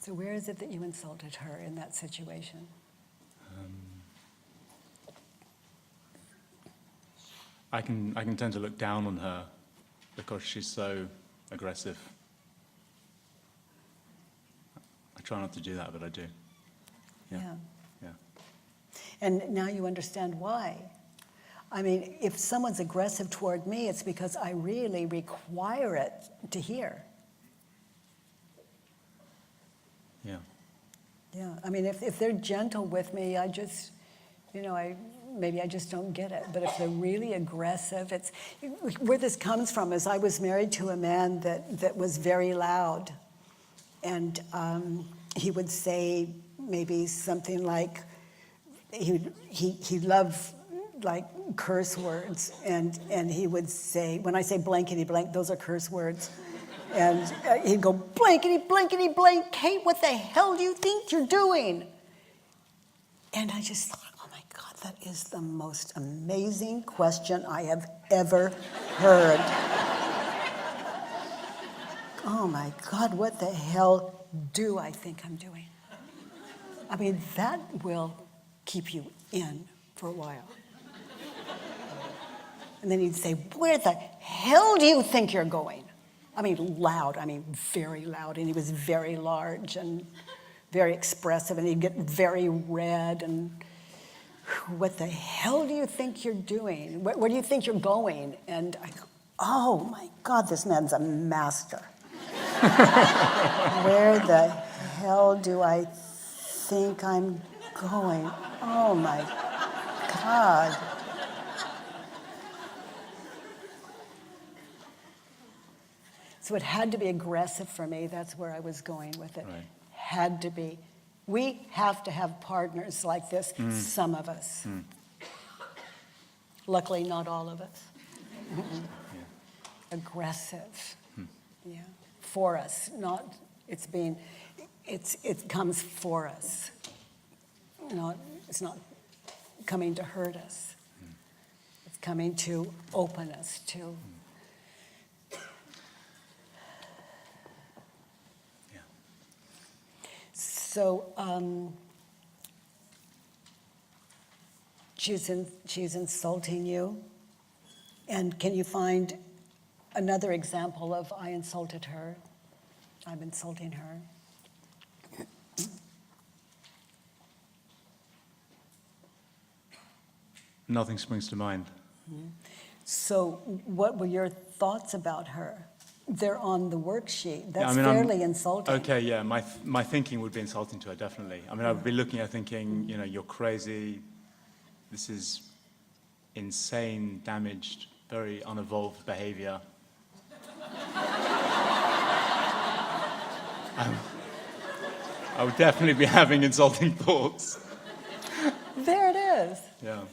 So where is it that you insulted her in that situation? I can tend to look down on her because she's so aggressive. I try not to do that, but I do. Yeah. Yeah. And now you understand why. I mean, if someone's aggressive toward me, it's because I really require it to hear. Yeah. Yeah, I mean, if they're gentle with me, I just, maybe I just don't get it. But if they're really aggressive, it's, where this comes from is I was married to a man that was very loud. And he would say maybe something like, he loved like curse words. And he would say, when I say blankety blank, those are curse words. And he'd go, blankety, blankety, blank, Kate, what the hell do you think you're doing? And I just thought, oh my God, that is the most amazing question I have ever heard. Oh my God, what the hell do I think I'm doing? I mean, that will keep you in for a while. And then he'd say, where the hell do you think you're going? I mean, loud, very loud, and he was very large and very expressive, and he'd get very red, and what the hell do you think you're doing? Where do you think you're going? And I go, oh my God, this man's a master. Where the hell do I think I'm going? Oh my God. So it had to be aggressive for me. That's where I was going with it. Right. Had to be. We have to have partners like this, some of us. Luckily, not all of us. Yeah. Aggressive. Yeah. For us, not, it comes for us. It's not coming to hurt us. It's coming to open us to. So she's insulting you, and can you find another example of I insulted her, I'm insulting her? Nothing springs to mind. So what were your thoughts about her? They're on the worksheet. That's Yeah, fairly insulting. Okay, yeah, my thinking would be insulting to her, definitely. I mean, I would be looking at thinking, you're crazy. This is insane, damaged, very unevolved behavior. I would definitely be having insulting thoughts. There it is. Yeah.